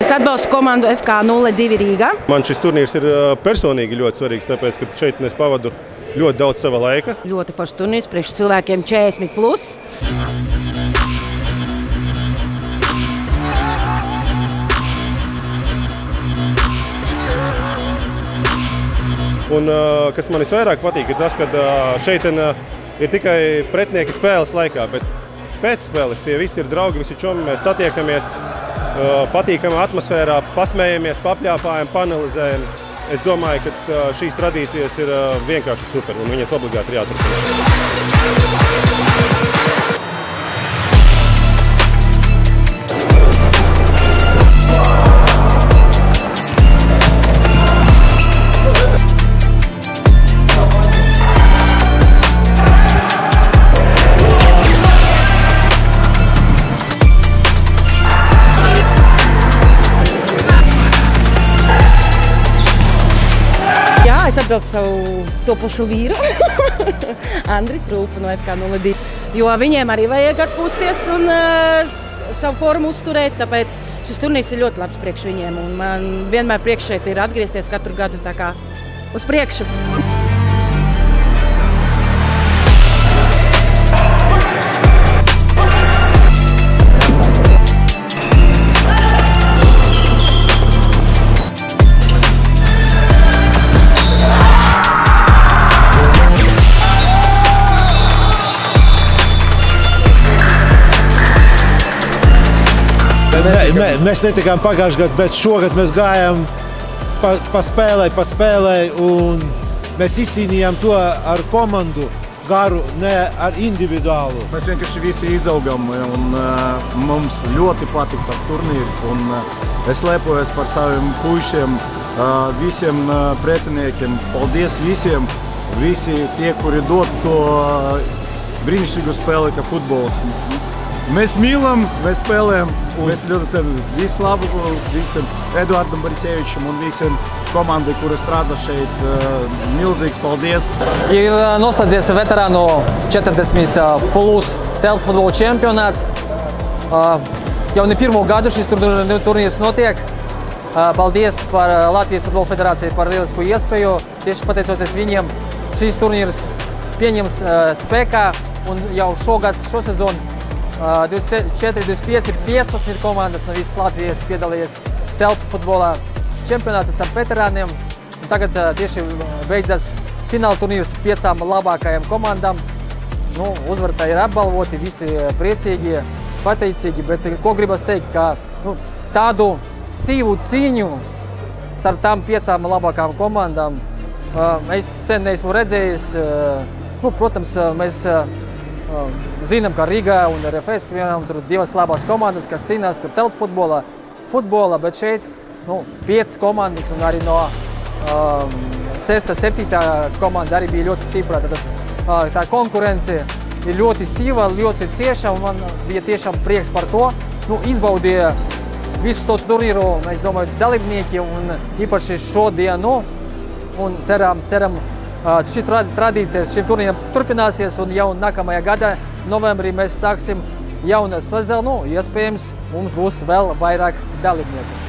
Es atbalstu komandu FK02 Rīgā. Man šis turnīrs ir personīgi ļoti svarīgs, tāpēc, ka šeit es pavadu ļoti daudz sava laika. Ļoti foršs turnīrs priekš cilvēkiem 40+. Un kas man visvairāk patīk, ir tas, ka šeit ir tikai pretinieki spēles laikā, bet pēc spēles tie visi ir draugi, visi čomi, mēs satiekamies, patīkamā atmosfērā, pasmējamies, papļāpājam, panelizējam. Es domāju, ka šīs tradīcijas ir vienkārši super un viņas obligāti ir jāturpina. Es atbildu savu topošo vīru, Andri Trūpu no FK02, jo viņiem arī vajag atpūsties un savu formu uzturēt, tāpēc šis turnīrs ir ļoti labs priekš viņiem. Un man vienmēr priekš šeit ir atgriezties katru gadu tā kā uz priekšu. Mēs netikām pagājušajā gadā, bet šogad mēs gājām pa spēlē, un mēs izcīnījām to ar komandu garu, ne ar individuālu. Mēs vienkārši visi izaugam, un mums ļoti patīk tas turnīrs, un es lepojos par saviem puišiem, visiem pretiniekiem. Paldies visiem, visi tie, kuri dod to brīnišķīgu spēli, kā futbols. Mēs mīlam, mēs spēlējam, mēs ļoti visu labu visam Eduardam Borisevičam un visiem komandai, kura strādā šeit. Milzīgs paldies! Ir noslēdzies veterānu 40+ telpfutbola čempionāts. Jau ne pirmo gadu šis turnīrs notiek. Paldies par Latvijas Futbola Federāciju par lielisku iespēju. Tieši pateicoties viņiem, šis turnīrs pieņems spēkā un jau šosezon 24, 25, 15 komandas no visas Latvijas piedalījies telpu futbolā čempionātā starp veterāniem. Un tagad tieši beidzas fināla turnīrs 5 labākajām komandām. Uzvarētāji ir apbalvoti, visi priecīgi, pateicīgi, bet ko gribas teikt, ka tādu stīvu cīņu starp tām 5 labākām komandām es sen neesmu redzējis. Protams, mēs zinām, ka Rīgā un RFS, piemēram, tur 2 labās komandas, kas cīnās tur telpu futbolā, bet šeit 5 komandas un arī no 6. 7. komanda arī bija ļoti stipra. Tā konkurence ir ļoti sīva, ļoti cieša, un man bija tiešām prieks par to. Izbaudīja visu to turnīru, es domāju, dalībnieki un īpaši šodienu. Un ceram, šī tradīcijas šim turnīram turpināsies, un jau nākamajā gadā, novembrī, mēs sāksim jaunu sezonu. Iespējams, mums būs vēl vairāk dalībnieku.